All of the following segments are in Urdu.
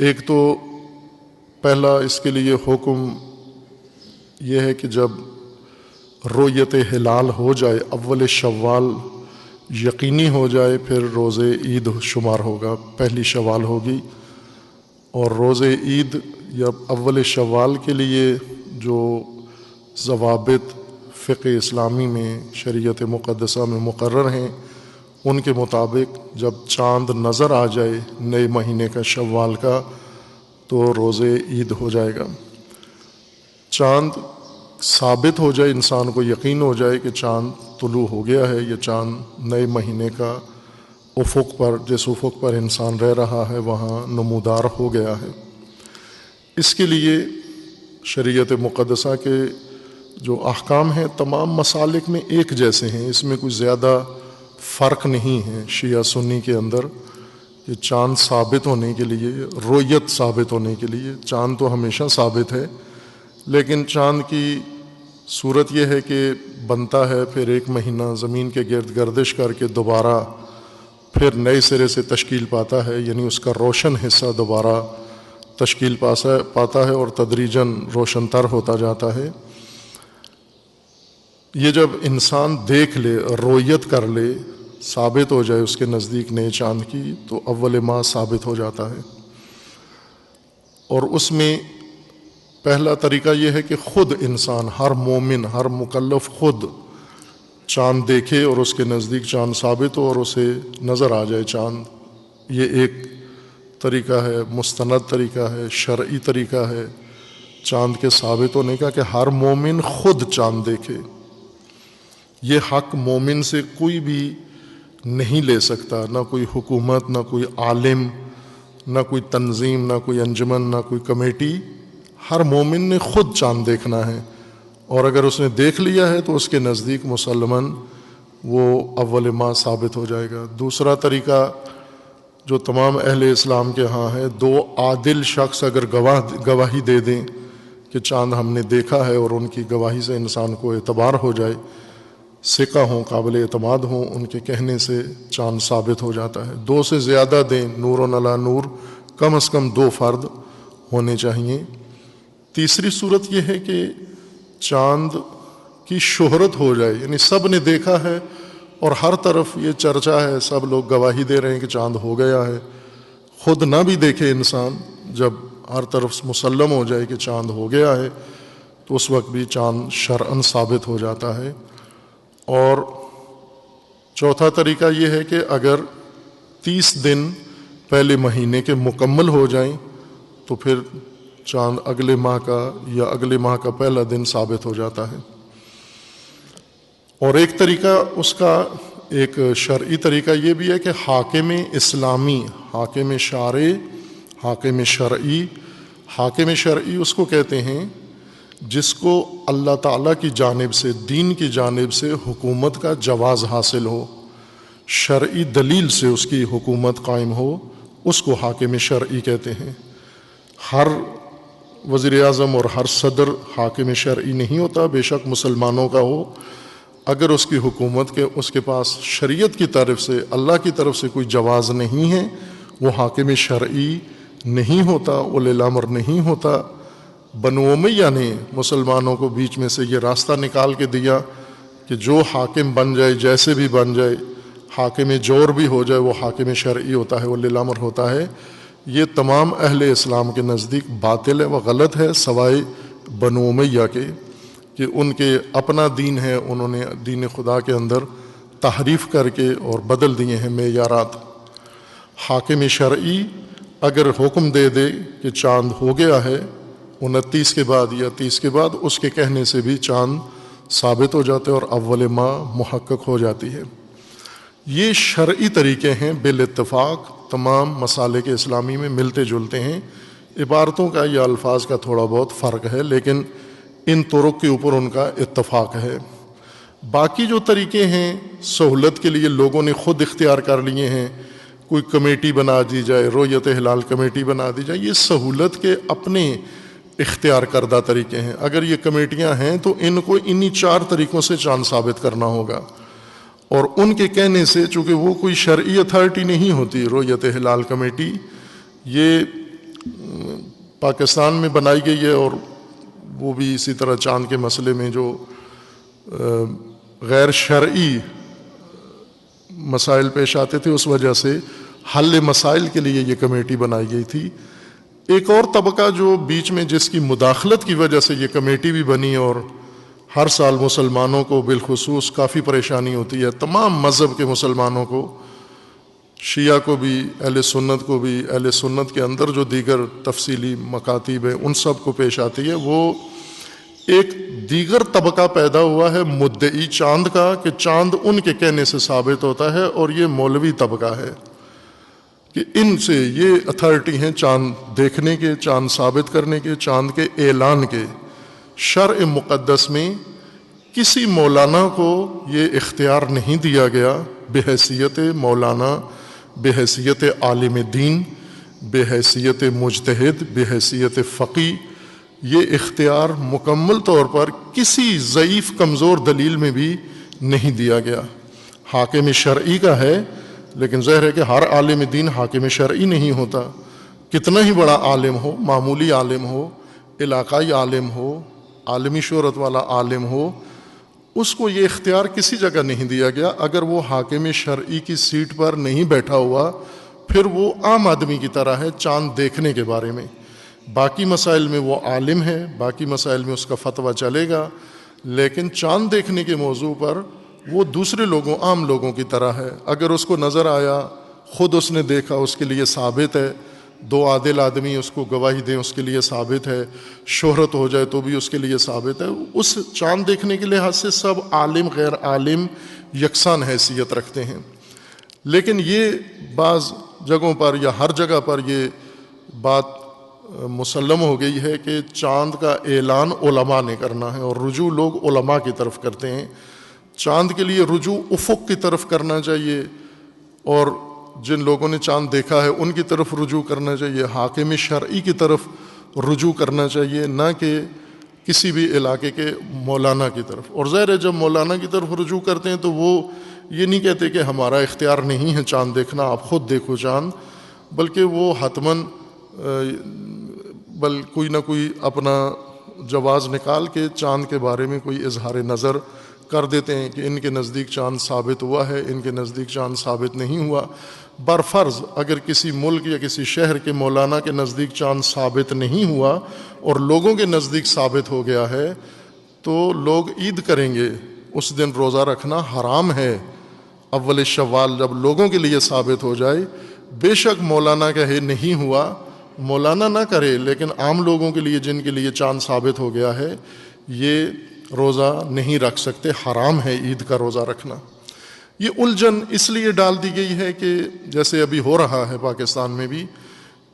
ایک تو پہلا اس کے لیے حکم یہ ہے کہ جب رؤیت ہلال ہو جائے، اول شوال یقینی ہو جائے، پھر روز عید شمار ہوگا، پہلی شوال ہوگی۔ اور روز عید یا اول شوال کے لیے جو ضوابط فقہ اسلامی میں، شریعت مقدسہ میں مقرر ہیں، ان کے مطابق جب چاند نظر آ جائے نئے مہینے کا، شوال کا، تو روز عید ہو جائے گا۔ چاند ثابت ہو جائے، انسان کو یقین ہو جائے کہ چاند طلوع ہو گیا ہے، یہ چاند نئے مہینے کا افق پر، جس افق پر انسان رہ رہا ہے وہاں نمودار ہو گیا ہے۔ اس کے لیے شریعت مقدسہ کے جو احکام ہیں تمام مسالک میں ایک جیسے ہیں، اس میں کوئی زیادہ فرق نہیں ہے شیعہ سنی کے اندر، کہ چاند ثابت ہونے کے لیے، رؤیت ثابت ہونے کے لیے، چاند تو ہمیشہ ثابت ہے، لیکن چاند کی صورت یہ ہے کہ بنتا ہے، پھر ایک مہینہ زمین کے گرد گردش کر کے دوبارہ پھر نئے سرے سے تشکیل پاتا ہے، یعنی اس کا روشن حصہ دوبارہ تشکیل پاتا ہے اور تدریجاً روشن تر ہوتا جاتا ہے۔ یہ جب انسان دیکھ لے، رؤیت کر لے، ثابت ہو جائے اس کے نزدیک نئے چاند کی، تو اول ماہ ثابت ہو جاتا ہے۔ اور اس میں پہلا طریقہ یہ ہے کہ خود انسان، ہر مومن، ہر مکلف خود چاند دیکھے اور اس کے نزدیک چاند ثابت ہو اور اسے نظر آ جائے چاند۔ یہ ایک طریقہ ہے، مستند طریقہ ہے، شرعی طریقہ ہے چاند کے ثابت ہونے کا، کہ ہر مومن خود چاند دیکھے۔ یہ حق مومن سے کوئی بھی نہیں لے سکتا، نہ کوئی حکومت، نہ کوئی عالم، نہ کوئی تنظیم، نہ کوئی انجمن، نہ کوئی کمیٹی۔ ہر مومن نے خود چاند دیکھنا ہے، اور اگر اس نے دیکھ لیا ہے تو اس کے نزدیک مسلماً وہ اول ماہ ثابت ہو جائے گا۔ دوسرا طریقہ جو تمام اہل اسلام کے ہاں ہے، دو عادل شخص اگر گواہی دے دیں کہ چاند ہم نے دیکھا ہے، اور ان کی گواہی سے انسان کو اعتبار ہو جائے، ثقہ ہوں، قابل اعتماد ہوں، ان کے کہنے سے چاند ثابت ہو جاتا ہے۔ دو سے زیادہ دیں، نور علی نور، کم از کم دو فرد ہونے چاہیے۔ تیسری صورت یہ ہے کہ چاند کی شہرت ہو جائے، یعنی سب نے دیکھا ہے اور ہر طرف یہ چرچا ہے، سب لوگ گواہی دے رہے ہیں کہ چاند ہو گیا ہے۔ خود نہ بھی دیکھے انسان، جب ہر طرف مسلم ہو جائے کہ چاند ہو گیا ہے، تو اس وقت بھی چاند شرعاً ثابت ہو جاتا ہے۔ اور چوتھا طریقہ یہ ہے کہ اگر 30 دن پہلے مہینے کے مکمل ہو جائیں تو پھر چاند اگلے ماہ کا یا اگلے ماہ کا پہلا دن ثابت ہو جاتا ہے۔ اور ایک طریقہ اس کا، ایک شرعی طریقہ یہ بھی ہے کہ حاکم اسلامی، حاکم شارع، حاکم شرعی، حاکم شرعی اس کو کہتے ہیں جس کو اللہ تعالیٰ کی جانب سے، دین کی جانب سے حکومت کا جواز حاصل ہو، شرعی دلیل سے اس کی حکومت قائم ہو، اس کو حاکم شرعی کہتے ہیں۔ ہر وزیر اعظم اور ہر صدر حاکم شرعی نہیں ہوتا، بے شک مسلمانوں کا ہو، اگر اس کی حکومت کے، اس کے پاس شریعت کی طرف سے، اللہ کی طرف سے کوئی جواز نہیں ہے، وہ حاکم شرعی نہیں ہوتا، اولی الامر نہیں ہوتا۔ بنو امیہ نے مسلمانوں کو بیچ میں سے یہ راستہ نکال کے دیا کہ جو حاکم بن جائے، جیسے بھی بن جائے، حاکم جور بھی ہو جائے، وہ حاکم شرعی ہوتا ہے، ولی الامر ہوتا ہے۔ یہ تمام اہل اسلام کے نزدیک باطل ہے و غلط ہے، سوائے بنو امیہ کے، کہ ان کے اپنا دین ہے، انہوں نے دین خدا کے اندر تحریف کر کے اور بدل دیے ہیں معیارات۔ حاکم شرعی اگر حکم دے دے کہ چاند ہو گیا ہے 29 کے بعد یا 30 کے بعد، اس کے کہنے سے بھی چاند ثابت ہو جاتے اور اول ماہ محقق ہو جاتی ہے۔ یہ شرعی طریقے ہیں، بالاتفاق تمام مسالک اسلامی میں ملتے جلتے ہیں، عبارتوں کا یا الفاظ کا تھوڑا بہت فرق ہے، لیکن ان طرق کے اوپر ان کا اتفاق ہے۔ باقی جو طریقے ہیں سہولت کے لیے لوگوں نے خود اختیار کر لیے ہیں، کوئی کمیٹی بنا دی جائے، رؤیت ہلال کمیٹی بنا دی جائے، یہ سہولت کے اپنے اختیار کردہ طریقے ہیں۔ اگر یہ کمیٹیاں ہیں تو ان کو انہی 4 طریقوں سے چاند ثابت کرنا ہوگا، اور ان کے کہنے سے، چونکہ وہ کوئی شرعی اتھارٹی نہیں ہوتی رؤیت ہلال کمیٹی، یہ پاکستان میں بنائی گئی ہے، اور وہ بھی اسی طرح چاند کے مسئلے میں جو غیر شرعی مسائل پیش آتے تھے اس وجہ سے حل مسائل کے لیے یہ کمیٹی بنائی گئی تھی۔ ایک اور طبقہ جو بیچ میں جس کی مداخلت کی وجہ سے یہ کمیٹی بھی بنی، اور ہر سال مسلمانوں کو بالخصوص کافی پریشانی ہوتی ہے، تمام مذہب کے مسلمانوں کو، شیعہ کو بھی، اہل سنت کو بھی، اہل سنت کے اندر جو دیگر تفصیلی مکاتب ہیں ان سب کو پیش آتی ہے، وہ ایک دیگر طبقہ پیدا ہوا ہے مدعی چاند کا، کہ چاند ان کے کہنے سے ثابت ہوتا ہے، اور یہ مولوی طبقہ ہے کہ ان سے یہ اتھارٹی ہیں چاند دیکھنے کے، چاند ثابت کرنے کے، چاند کے اعلان کے۔ شرع مقدس میں کسی مولانا کو یہ اختیار نہیں دیا گیا بحیثیت مولانا، بحیثیت عالم دین، بحیثیت مجتہد، بحیثیت فقی، یہ اختیار مکمل طور پر کسی ضعیف کمزور دلیل میں بھی نہیں دیا گیا۔ حاکم شرعی کا ہے، لیکن ظاہر ہے کہ ہر عالم دین حاکم شرعی نہیں ہوتا، کتنا ہی بڑا عالم ہو، معمولی عالم ہو، علاقائی عالم ہو، عالمی شہرت والا عالم ہو، اس کو یہ اختیار کسی جگہ نہیں دیا گیا۔ اگر وہ حاکم شرعی کی سیٹ پر نہیں بیٹھا ہوا، پھر وہ عام آدمی کی طرح ہے چاند دیکھنے کے بارے میں، باقی مسائل میں وہ عالم ہے، باقی مسائل میں اس کا فتویٰ چلے گا، لیکن چاند دیکھنے کے موضوع پر وہ دوسرے لوگوں، عام لوگوں کی طرح ہے۔ اگر اس کو نظر آیا، خود اس نے دیکھا، اس کے لیے ثابت ہے، دو عادل آدمی اس کو گواہی دیں اس کے لیے ثابت ہے، شہرت ہو جائے تو بھی اس کے لیے ثابت ہے۔ اس چاند دیکھنے کے لحاظ سے سب عالم غیر عالم یکساں حیثیت رکھتے ہیں، لیکن یہ بعض جگہوں پر یا ہر جگہ پر یہ بات مسلم ہو گئی ہے کہ چاند کا اعلان علماء نے کرنا ہے، اور رجوع لوگ علماء کی طرف کرتے ہیں۔ چاند کے لیے رجوع افق کی طرف کرنا چاہیے، اور جن لوگوں نے چاند دیکھا ہے ان کی طرف رجوع کرنا چاہیے، حاکم شرعی کی طرف رجوع کرنا چاہیے، نہ کہ کسی بھی علاقے کے مولانا کی طرف۔ اور ظاہر ہے جب مولانا کی طرف رجوع کرتے ہیں تو وہ یہ نہیں کہتے کہ ہمارا اختیار نہیں ہے چاند دیکھنا، آپ خود دیکھو چاند، بلکہ وہ حتماً کوئی نہ کوئی اپنا جواز نکال کے چاند کے بارے میں کوئی اظہار نظر کر دیتے ہیں کہ ان کے نزدیک چاند ثابت ہوا ہے، ان کے نزدیک چاند ثابت نہیں ہوا۔ برفرض اگر کسی ملک یا کسی شہر کے مولانا کے نزدیک چاند ثابت نہیں ہوا اور لوگوں کے نزدیک ثابت ہو گیا ہے، تو لوگ عید کریں گے، اس دن روزہ رکھنا حرام ہے۔ اول شوال جب لوگوں کے لیے ثابت ہو جائے، بے شک مولانا کہے نہیں ہوا، مولانا نہ کرے، لیکن عام لوگوں کے لیے جن کے لیے چاند ثابت ہو گیا ہے، یہ روزہ نہیں رکھ سکتے، حرام ہے عید کا روزہ رکھنا۔ یہ الجھن اس لیے ڈال دی گئی ہے کہ جیسے ابھی ہو رہا ہے پاکستان میں بھی،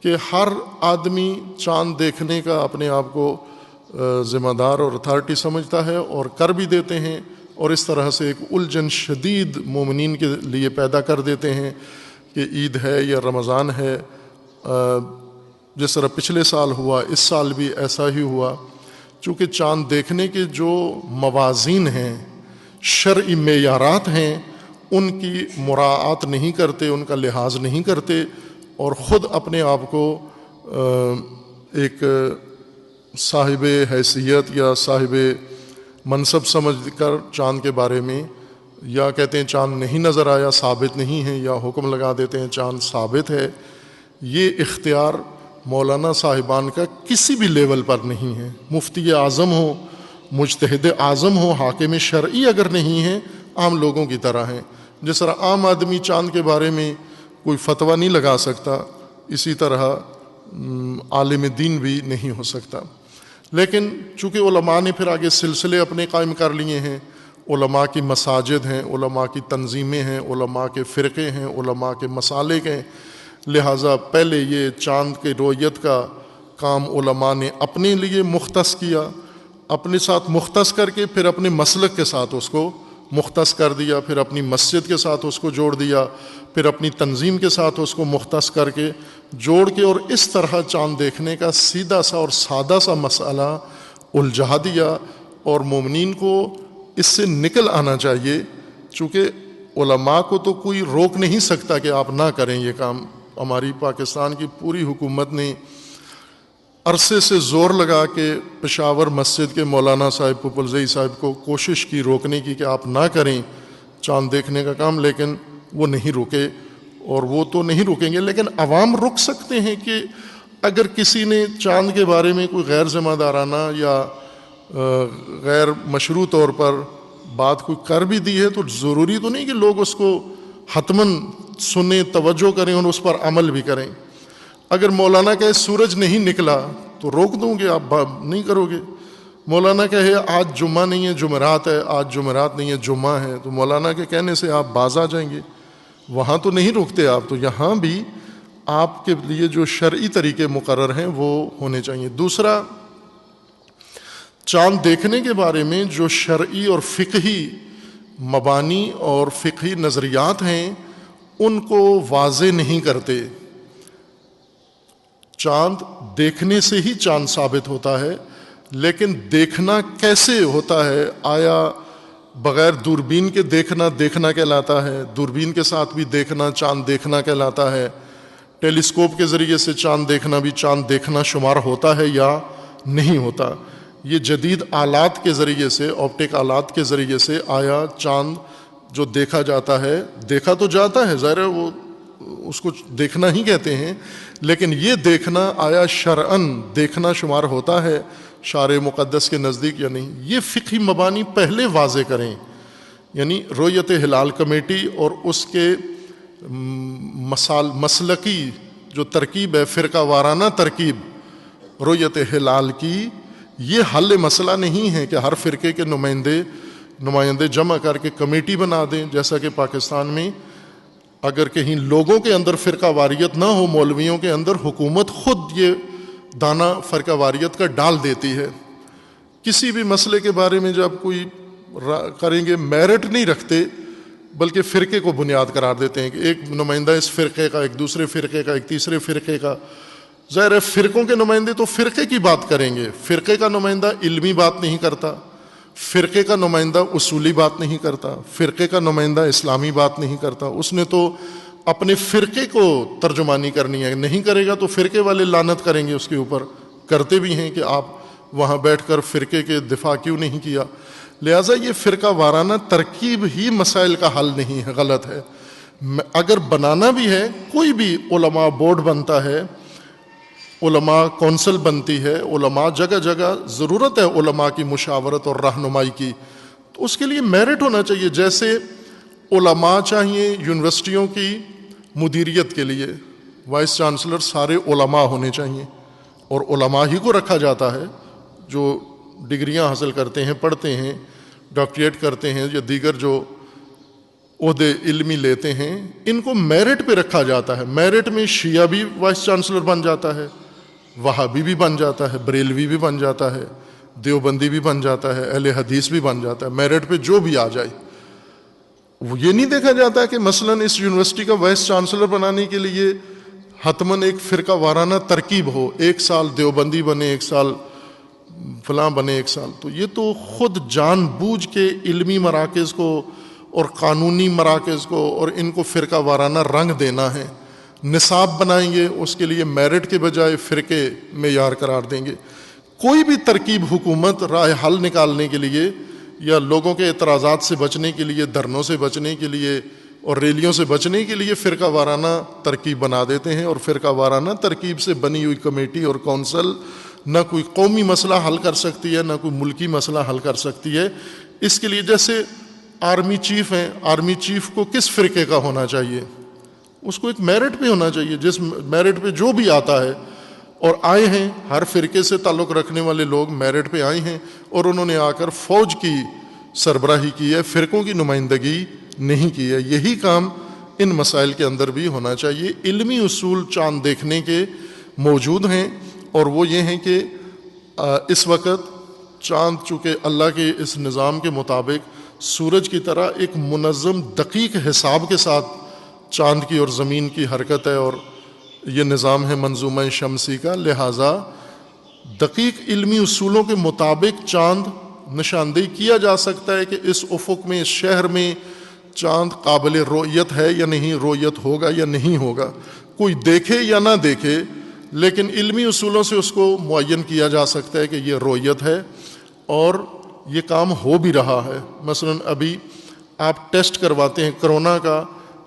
کہ ہر آدمی چاند دیکھنے کا اپنے آپ کو ذمہ دار اور اتھارٹی سمجھتا ہے اور کر بھی دیتے ہیں، اور اس طرح سے ایک الجھن شدید مومنین کے لیے پیدا کر دیتے ہیں کہ عید ہے یا رمضان ہے۔ جس طرح پچھلے سال ہوا، اس سال بھی ایسا ہی ہوا، چونکہ چاند دیکھنے کے جو موازین ہیں، شرعی معیارات ہیں، ان کی مراعات نہیں کرتے، ان کا لحاظ نہیں کرتے، اور خود اپنے آپ کو ایک صاحب حیثیت یا صاحب منصب سمجھ کر چاند کے بارے میں یا کہتے ہیں چاند نہیں نظر آیا، ثابت نہیں ہے، یا حکم لگا دیتے ہیں چاند ثابت ہے۔ یہ اختیار مولانا صاحبان کا کسی بھی لیول پر نہیں ہے۔ مفتی اعظم ہو، مجتہد اعظم ہو، حاکم شرعی اگر نہیں ہے، عام لوگوں کی طرح ہیں۔ جس طرح عام آدمی چاند کے بارے میں کوئی فتویٰ نہیں لگا سکتا، اسی طرح عالم دین بھی نہیں ہو سکتا۔ لیکن چونکہ علماء نے پھر آگے سلسلے اپنے قائم کر لیے ہیں، علماء کی مساجد ہیں، علماء کی تنظیمیں ہیں، علماء کے فرقے ہیں، علماء کے مسالک ہیں، لہٰذا پہلے یہ چاند کی رؤیت کا کام علماء نے اپنے لیے مختص کیا، اپنے ساتھ مختص کر کے پھر اپنے مسلک کے ساتھ اس کو مختص کر دیا، پھر اپنی مسجد کے ساتھ اس کو جوڑ دیا، پھر اپنی تنظیم کے ساتھ اس کو مختص کر کے جوڑ کے، اور اس طرح چاند دیکھنے کا سیدھا سا اور سادہ سا مسئلہ الجھا دیا۔ اور مومنین کو اس سے نکل آنا چاہیے، چونکہ علماء کو تو کوئی روک نہیں سکتا کہ آپ نہ کریں یہ کام۔ ہماری پاکستان کی پوری حکومت نے عرصے سے زور لگا کے پشاور مسجد کے مولانا صاحب پپلزئی صاحب کو کوشش کی روکنے کی کہ آپ نہ کریں چاند دیکھنے کا کام، لیکن وہ نہیں رکے، اور وہ تو نہیں رکیں گے، لیکن عوام رک سکتے ہیں کہ اگر کسی نے چاند کے بارے میں کوئی غیر ذمہ دارانہ یا غیر مشروع طور پر بات کوئی کر بھی دی ہے تو ضروری تو نہیں کہ لوگ اس کو حتماً سنیں، توجہ کریں اور اس پر عمل بھی کریں۔ اگر مولانا کہے سورج نہیں نکلا تو روک دوں گے، آپ نہیں کرو گے۔ مولانا کہے آج جمعہ نہیں ہے جمعرات ہے، آج جمعرات نہیں ہے جمعہ ہے، تو مولانا کے کہنے سے آپ باز آ جائیں گے، وہاں تو نہیں روکتے آپ۔ تو یہاں بھی آپ کے لیے جو شرعی طریقے مقرر ہیں وہ ہونے چاہیے۔ دوسرا، چاند دیکھنے کے بارے میں جو شرعی اور فقہی مبانی اور فقہی نظریات ہیں ان کو واضح نہیں کرتے۔ چاند دیکھنے سے ہی چاند ثابت ہوتا ہے، لیکن دیکھنا کیسے ہوتا ہے؟ آیا بغیر دوربین کے دیکھنا کہلاتا ہے؟ دوربین کے ساتھ بھی دیکھنا چاند دیکھنا کہلاتا ہے؟ ٹیلیسکوپ کے ذریعے سے چاند دیکھنا بھی چاند دیکھنا شمار ہوتا ہے یا نہیں ہوتا؟ یہ جدید آلات کے ذریعے سے، آپٹک آلات کے ذریعے سے آیا چاند جو دیکھا جاتا ہے، دیکھا تو جاتا ہے، ظاہر ہے وہ اس کو دیکھنا ہی کہتے ہیں، لیکن یہ دیکھنا آیا شرعاً دیکھنا شمار ہوتا ہے شارع مقدس کے نزدیک یا نہیں؟ یہ فقہی مبانی پہلے واضح کریں، یعنی رؤیت ہلال کمیٹی اور اس کے مسلکی جو ترکیب ہے، فرقہ وارانہ ترکیب رؤیت ہلال کی، یہ حل مسئلہ نہیں ہے کہ ہر فرقے کے نمائندے جمع کر کے کمیٹی بنا دیں، جیسا کہ پاکستان میں اگر کہیں لوگوں کے اندر فرقہ واریت نہ ہو، مولویوں کے اندر، حکومت خود یہ دانہ فرقہ واریت کا ڈال دیتی ہے۔ کسی بھی مسئلے کے بارے میں جب کوئی کریں گے، میرٹ نہیں رکھتے بلکہ فرقے کو بنیاد قرار دیتے ہیں کہ ایک نمائندہ اس فرقے کا، ایک دوسرے فرقے کا، ایک تیسرے فرقے کا۔ ظاہر ہے فرقوں کے نمائندے تو فرقے کی بات کریں گے، فرقے کا نمائندہ علمی بات نہیں کرتا، فرقے کا نمائندہ اصولی بات نہیں کرتا، فرقے کا نمائندہ اسلامی بات نہیں کرتا، اس نے تو اپنے فرقے کو ترجمانی کرنی ہے، نہیں کرے گا تو فرقے والے لعنت کریں گے اس کے اوپر، کرتے بھی ہیں کہ آپ وہاں بیٹھ کر فرقے کے دفاع کیوں نہیں کیا۔ لہٰذا یہ فرقہ وارانہ ترکیب ہی مسائل کا حل نہیں ہے، غلط ہے۔ اگر بنانا بھی ہے، کوئی بھی علماء بورڈ بنتا ہے، علماء کونسل بنتی ہے، علماء جگہ جگہ ضرورت ہے علماء کی مشاورت اور رہنمائی کی، تو اس کے لیے میرٹ ہونا چاہیے۔ جیسے علماء چاہیے یونیورسٹیوں کی مدیریت کے لیے، وائس چانسلر سارے علماء ہونے چاہیے، اور علماء ہی کو رکھا جاتا ہے جو ڈگریاں حاصل کرتے ہیں، پڑھتے ہیں، ڈاکٹریٹ کرتے ہیں یا دیگر جو عہدے علمی لیتے ہیں، ان کو میرٹ پہ رکھا جاتا ہے۔ میرٹ میں شیعہ بھی وائس چانسلر بن جاتا ہے، وہابی بھی بن جاتا ہے، بریلوی بھی بن جاتا ہے، دیوبندی بھی بن جاتا ہے، اہل حدیث بھی بن جاتا ہے، میرٹ پہ جو بھی آ جائے۔ وہ یہ نہیں دیکھا جاتا کہ مثلاً اس یونیورسٹی کا وائس چانسلر بنانے کے لیے حتماً ایک فرقہ وارانہ ترکیب ہو، ایک سال دیوبندی بنے، ایک سال فلاں بنے، ایک سال۔ تو یہ تو خود جان بوجھ کے علمی مراکز کو اور قانونی مراکز کو اور ان کو فرقہ وارانہ رنگ دینا ہے۔ نصاب بنائیں گے، اس کے لیے میرٹ کے بجائے فرقے معیار قرار دیں گے۔ کوئی بھی ترکیب حکومت راہ حل نکالنے کے لیے یا لوگوں کے اعتراضات سے بچنے کے لیے، دھرنوں سے بچنے کے لیے اور ریلیوں سے بچنے کے لیے فرقہ وارانہ ترکیب بنا دیتے ہیں، اور فرقہ وارانہ ترکیب سے بنی ہوئی کمیٹی اور کونسل نہ کوئی قومی مسئلہ حل کر سکتی ہے، نہ کوئی ملکی مسئلہ حل کر سکتی ہے۔ اس کے لیے جیسے آرمی چیف ہیں، آرمی چیف کو کس فرقے کا ہونا چاہیے؟ اس کو ایک میرٹ پہ ہونا چاہیے، جس میرٹ پہ جو بھی آتا ہے، اور آئے ہیں ہر فرقے سے تعلق رکھنے والے لوگ میرٹ پہ آئے ہیں اور انہوں نے آ کر فوج کی سربراہی کی ہے، فرقوں کی نمائندگی نہیں کی ہے۔ یہی کام ان مسائل کے اندر بھی ہونا چاہیے۔ علمی اصول چاند دیکھنے کے موجود ہیں، اور وہ یہ ہیں کہ اس وقت چاند چونکہ اللہ کے اس نظام کے مطابق سورج کی طرح ایک منظم دقیق حساب کے ساتھ چاند کی اور زمین کی حرکت ہے، اور یہ نظام ہے منظومہ شمسی کا، لہٰذا دقیق علمی اصولوں کے مطابق چاند نشاندہی کیا جا سکتا ہے کہ اس افق میں، اس شہر میں چاند قابل رؤیت ہے یا نہیں، رؤیت ہوگا یا نہیں ہوگا۔ کوئی دیکھے یا نہ دیکھے، لیکن علمی اصولوں سے اس کو معین کیا جا سکتا ہے کہ یہ رویت ہے اور یہ کام ہو بھی رہا ہے۔ مثلا ابھی آپ ٹیسٹ کرواتے ہیں کرونا کا،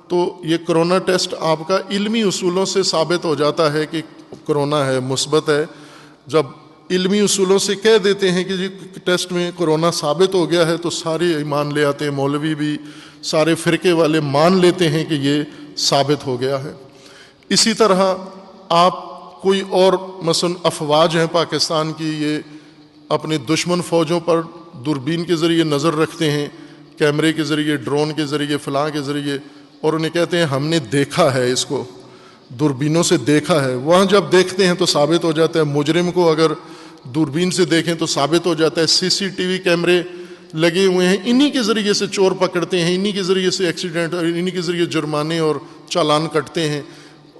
تو یہ کرونا ٹیسٹ آپ کا علمی اصولوں سے ثابت ہو جاتا ہے کہ کرونا ہے، مثبت ہے۔ جب علمی اصولوں سے کہہ دیتے ہیں کہ جی ٹیسٹ میں کرونا ثابت ہو گیا ہے تو سارے ایمان لے آتے ہیں، مولوی بھی، سارے فرقے والے مان لیتے ہیں کہ یہ ثابت ہو گیا ہے۔ اسی طرح آپ کوئی اور مثلا افواج ہیں پاکستان کی، یہ اپنے دشمن فوجوں پر دوربین کے ذریعے نظر رکھتے ہیں، کیمرے کے ذریعے، ڈرون کے ذریعے، فلاں کے ذریعے، اور انہیں کہتے ہیں ہم نے دیکھا ہے، اس کو دوربینوں سے دیکھا ہے۔ وہاں جب دیکھتے ہیں تو ثابت ہو جاتا ہے، مجرم کو اگر دوربین سے دیکھیں تو ثابت ہو جاتا ہے۔ CCTV کیمرے لگے ہوئے ہیں، انہی کے ذریعے سے چور پکڑتے ہیں، انہی کے ذریعے سے ایکسیڈنٹ، اور انہی کے ذریعے جرمانے اور چالان کٹتے ہیں۔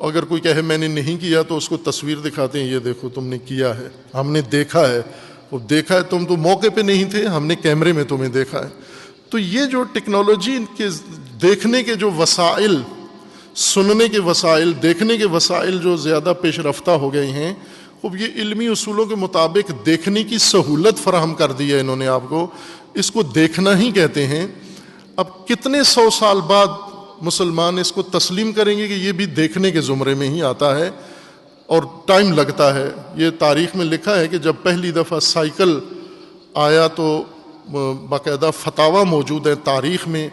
اگر کوئی کہے میں نے نہیں کیا تو اس کو تصویر دکھاتے ہیں، یہ دیکھو تم نے کیا ہے، ہم نے دیکھا ہے۔ وہ دیکھا ہے، تم تو موقع پہ نہیں تھے، ہم نے کیمرے میں تمہیں دیکھا ہے۔ تو یہ جو ٹیکنالوجی کے دیکھنے کے جو وسائل، سننے کے وسائل، دیکھنے کے وسائل جو زیادہ پیش رفتہ ہو گئے ہیں، اب یہ علمی اصولوں کے مطابق دیکھنے کی سہولت فراہم کر دی ہے انہوں نے آپ کو، اس کو دیکھنا ہی کہتے ہیں۔ اب کتنے 100 سال بعد مسلمان اس کو تسلیم کریں گے کہ یہ بھی دیکھنے کے زمرے میں ہی آتا ہے، اور ٹائم لگتا ہے۔ یہ تاریخ میں لکھا ہے کہ جب پہلی دفعہ سائیکل آیا تو باقاعدہ فتاویٰ موجود ہے تاریخ میں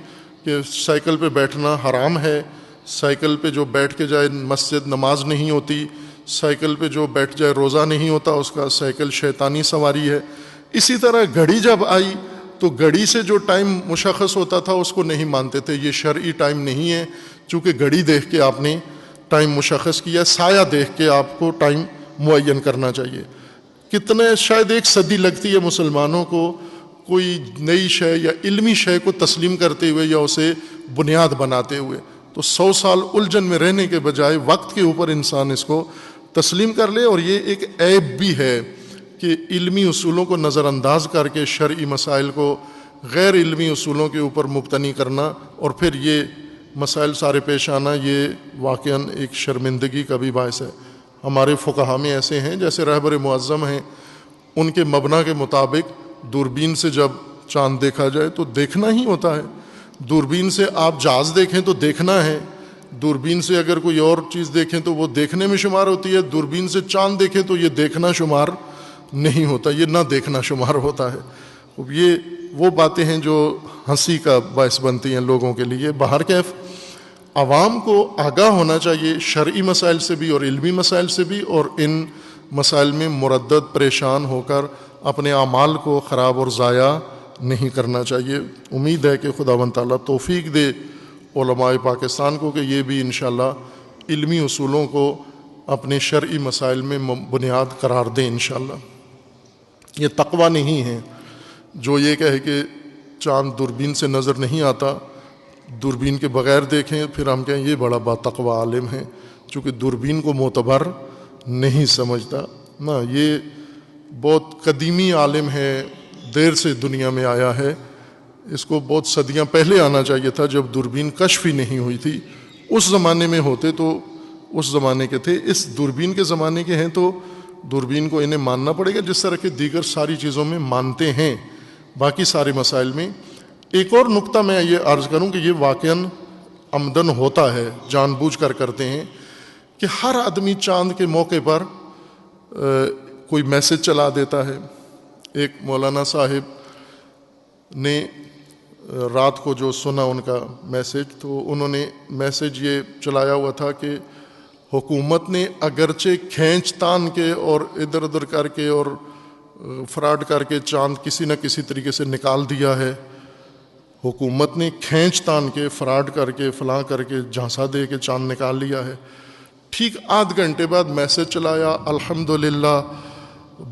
کہ سائیکل پہ بیٹھنا حرام ہے، سائیکل پہ جو بیٹھ کے جائے مسجد نماز نہیں ہوتی، سائیکل پہ جو بیٹھ جائے روزہ نہیں ہوتا اس کا، سائیکل شیطانی سواری ہے۔ اسی طرح گھڑی جب آئی تو گھڑی سے جو ٹائم مشخص ہوتا تھا اس کو نہیں مانتے تھے، یہ شرعی ٹائم نہیں ہے، چونکہ گھڑی دیکھ کے آپ نے ٹائم مشخص کیا، سایہ دیکھ کے آپ کو ٹائم معین کرنا چاہیے۔ کتنے شاید 1 صدی لگتی ہے مسلمانوں کو کوئی نئی شے یا علمی شے کو تسلیم کرتے ہوئے یا اسے بنیاد بناتے ہوئے، تو 100 سال الجھن میں رہنے کے بجائے وقت کے اوپر انسان اس کو تسلیم کر لے۔ اور یہ ایک عیب بھی ہے کہ علمی اصولوں کو نظر انداز کر کے شرعی مسائل کو غیر علمی اصولوں کے اوپر مبتنی کرنا اور پھر یہ مسائل سارے پیش آنا، یہ واقعاً ایک شرمندگی کا بھی باعث ہے۔ ہمارے فقہا میں ایسے ہیں جیسے رہبر معظم ہیں، ان کے مبنا کے مطابق دوربین سے جب چاند دیکھا جائے تو دیکھنا ہی ہوتا ہے۔ دوربین سے آپ جہاز دیکھیں تو دیکھنا ہے، دوربین سے اگر کوئی اور چیز دیکھیں تو وہ دیکھنے میں شمار ہوتی ہے، دوربین سے چاند دیکھیں تو یہ دیکھنا شمار نہیں ہوتا، یہ نہ دیکھنا شمار ہوتا ہے۔ اب یہ وہ باتیں ہیں جو ہنسی کا باعث بنتی ہیں لوگوں کے لیے۔ بہرکیف عوام کو آگاہ ہونا چاہیے شرعی مسائل سے بھی اور علمی مسائل سے بھی، اور ان مسائل میں مردد پریشان ہو کر اپنے اعمال کو خراب اور ضائع نہیں کرنا چاہیے۔ امید ہے کہ خداوند تعالیٰ توفیق دے علماء پاکستان کو کہ یہ بھی انشاءاللہ علمی اصولوں کو اپنے شرعی مسائل میں بنیاد قرار دیں انشاءاللہ۔ یہ تقویٰ نہیں ہے جو یہ کہے کہ چاند دوربین سے نظر نہیں آتا، دوربین کے بغیر دیکھیں پھر ہم کہیں یہ بڑا با تقویٰ عالم ہے، چونکہ دوربین کو معتبر نہیں سمجھتا۔ نہ، یہ بہت قدیمی عالم ہے، دیر سے دنیا میں آیا ہے، اس کو بہت صدیاں پہلے آنا چاہیے تھا جب دوربین کشف ہی نہیں ہوئی تھی۔ اس زمانے میں ہوتے تو اس زمانے کے تھے، اس دوربین کے زمانے کے ہیں تو دوربین کو انہیں ماننا پڑے گا جس طرح کہ دیگر ساری چیزوں میں مانتے ہیں باقی سارے مسائل میں۔ ایک اور نقطہ میں یہ عرض کروں کہ یہ واقعاً عمدن ہوتا ہے، جان بوجھ کر کرتے ہیں کہ ہر آدمی چاند کے موقع پر کوئی میسج چلا دیتا ہے۔ ایک مولانا صاحب نے رات کو جو سنا ان کا میسج، تو انہوں نے میسج یہ چلایا ہوا تھا کہ حکومت نے اگرچہ کھینچ تان کے اور ادھر ادھر کر کے اور فراڈ کر کے چاند کسی نہ کسی طریقے سے نکال دیا ہے، حکومت نے کھینچ تان کے فراڈ کر کے فلاں کر کے جھانسا دے کے چاند نکال لیا ہے۔ ٹھیک آدھ گھنٹے بعد میسج چلایا، الحمدللہ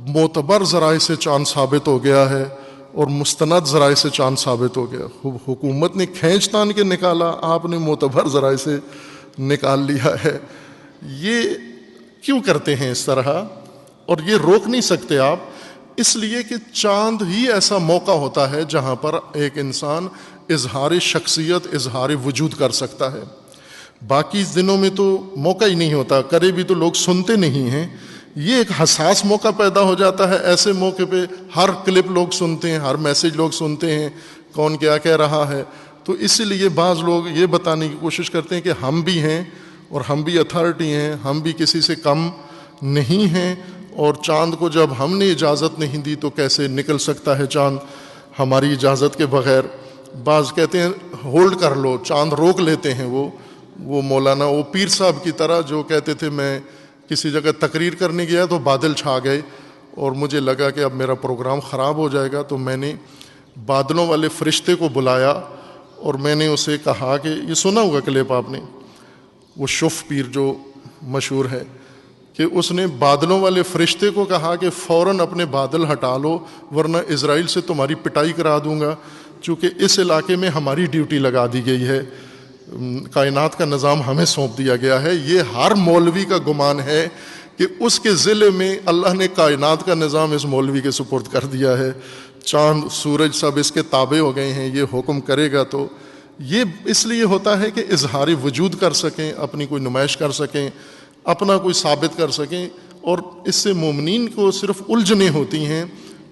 معتبر ذرائع سے چاند ثابت ہو گیا ہے اور مستند ذرائع سے چاند ثابت ہو گیا۔ حکومت نے کھینچ تان کے نکالا، آپ نے معتبر ذرائع سے نکال لیا ہے۔ یہ کیوں کرتے ہیں اس طرح؟ اور یہ روک نہیں سکتے آپ، اس لیے کہ چاند ہی ایسا موقع ہوتا ہے جہاں پر ایک انسان اظہار شخصیت، اظہار وجود کر سکتا ہے۔ باقی دنوں میں تو موقع ہی نہیں ہوتا، کرے بھی تو لوگ سنتے نہیں ہیں. یہ ایک حساس موقع پیدا ہو جاتا ہے. ایسے موقع پہ ہر کلپ لوگ سنتے ہیں، ہر میسج لوگ سنتے ہیں، کون کیا کہہ رہا ہے. تو اسی لیے بعض لوگ یہ بتانے کی کوشش کرتے ہیں کہ ہم بھی ہیں اور ہم بھی اتھارٹی ہیں، ہم بھی کسی سے کم نہیں ہیں، اور چاند کو جب ہم نے اجازت نہیں دی تو کیسے نکل سکتا ہے چاند ہماری اجازت کے بغیر. بعض کہتے ہیں ہولڈ کر لو، چاند روک لیتے ہیں. وہ مولانا وہ پیر صاحب کی طرح جو کہتے تھے میں کسی جگہ تقریر کرنے گیا تو بادل چھا گئے اور مجھے لگا کہ اب میرا پروگرام خراب ہو جائے گا، تو میں نے بادلوں والے فرشتے کو بلایا اور میں نے اسے کہا کہ یہ سنا ہوگا کلپ آپ نے، وہ شف پیر جو مشہور ہے، کہ اس نے بادلوں والے فرشتے کو کہا کہ فوراً اپنے بادل ہٹا لو ورنہ اسرائیل سے تمہاری پٹائی کرا دوں گا، چونکہ اس علاقے میں ہماری ڈیوٹی لگا دی گئی ہے، کائنات کا نظام ہمیں سونپ دیا گیا ہے. یہ ہر مولوی کا گمان ہے کہ اس کے ضلع میں اللہ نے کائنات کا نظام اس مولوی کے سپرد کر دیا ہے، چاند سورج سب اس کے تابع ہو گئے ہیں، یہ حکم کرے گا. تو یہ اس لیے ہوتا ہے کہ اظہار وجود کر سکیں، اپنی کوئی نمائش کر سکیں، اپنا کوئی ثابت کر سکیں، اور اس سے مومنین کو صرف الجھنیں ہوتی ہیں،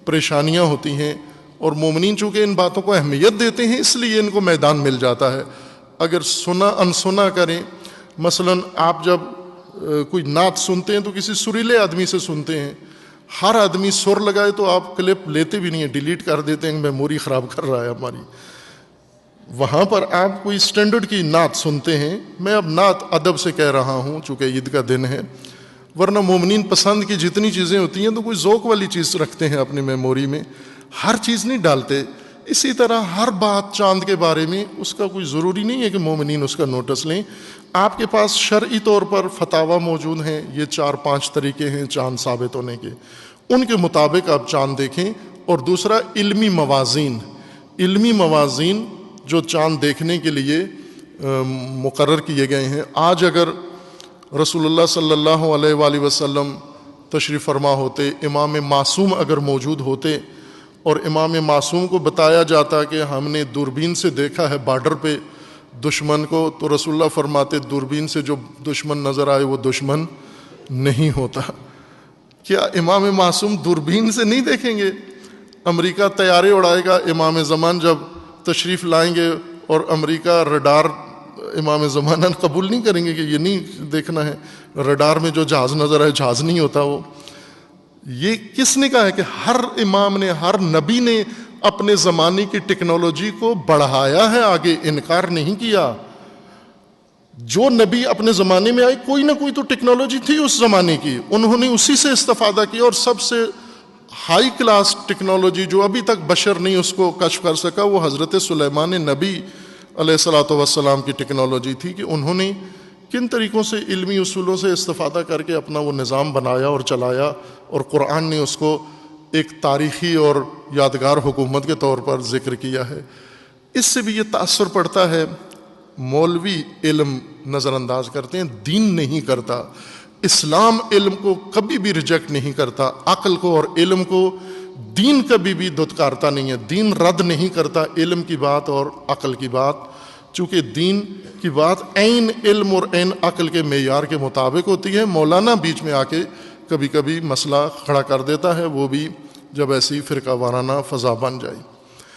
پریشانیاں ہوتی ہیں. اور مومنین چونکہ ان باتوں کو اہمیت دیتے ہیں اس لیے ان کو میدان مل جاتا ہے. اگر سنا انسنا کریں، مثلا آپ جب کوئی نعت سنتے ہیں تو کسی سریلے آدمی سے سنتے ہیں، ہر آدمی سر لگائے تو آپ کلپ لیتے بھی نہیں ہیں، ڈیلیٹ کر دیتے ہیں، میموری خراب کر رہا ہے ہماری. وہاں پر آپ کوئی سٹینڈرڈ کی نعت سنتے ہیں. میں اب نعت ادب سے کہہ رہا ہوں چونکہ عید کا دن ہے، ورنہ مومنین پسند کی جتنی چیزیں ہوتی ہیں تو کوئی ذوق والی چیز رکھتے ہیں اپنی میموری میں، ہر چیز نہیں ڈالتے. اسی طرح ہر بات چاند کے بارے میں اس کا کوئی ضروری نہیں ہے کہ مومنین اس کا نوٹس لیں. آپ کے پاس شرعی طور پر فتاویٰ موجود ہیں، یہ 4-5 طریقے ہیں چاند ثابت ہونے کے، ان کے مطابق آپ چاند دیکھیں. اور دوسرا علمی موازین جو چاند دیکھنے کے لیے مقرر کیے گئے ہیں. آج اگر رسول اللہ صلی اللہ علیہ وآلہ وسلم تشریف فرما ہوتے، امام معصوم اگر موجود ہوتے اور امام معصوم کو بتایا جاتا کہ ہم نے دوربین سے دیکھا ہے بارڈر پہ دشمن کو، تو رسول اللہ فرماتے دوربین سے جو دشمن نظر آئے وہ دشمن نہیں ہوتا. کیا امام معصوم دوربین سے نہیں دیکھیں گے؟ امریکہ طیارے اڑائے گا امام زمان جب تشریف لائیں گے، اور امریکہ رڈار امام زمانہ قبول نہیں کریں گے کہ یہ نہیں دیکھنا ہے. رڈار میں جو جہاز نظر آئے جہاز نہیں ہوتا وہ. یہ کس نے کہا ہے کہ ہر امام نے، ہر نبی نے اپنے زمانے کی ٹیکنالوجی کو بڑھایا ہے، آگے انکار نہیں کیا. جو نبی اپنے زمانے میں آئے کوئی نہ کوئی تو ٹیکنالوجی تھی اس زمانے کی، انہوں نے اسی سے استفادہ کیا. اور سب سے ہائی کلاس ٹیکنالوجی جو ابھی تک بشر نہیں اس کو کشف کر سکا وہ حضرت سلیمان نبی علیہ الصلوۃ والسلام کی ٹیکنالوجی تھی، کہ انہوں نے کن طریقوں سے علمی اصولوں سے استفادہ کر کے اپنا وہ نظام بنایا اور چلایا. اور قرآن نے اس کو ایک تاریخی اور یادگار حکومت کے طور پر ذکر کیا ہے. اس سے بھی یہ تاثر پڑتا ہے، مولوی علم نظر انداز کرتے ہیں، دین نہیں کرتا. اسلام علم کو کبھی بھی ریجیکٹ نہیں کرتا، عقل کو اور علم کو دین کبھی بھی دھتکارتا نہیں ہے. دین رد نہیں کرتا علم کی بات اور عقل کی بات، چونکہ دین کی بات عین علم اور عین عقل کے معیار کے مطابق ہوتی ہے. مولانا بیچ میں آ کے کبھی کبھی مسئلہ کھڑا کر دیتا ہے، وہ بھی جب ایسی فرقہ وارانہ فضا بن جائے.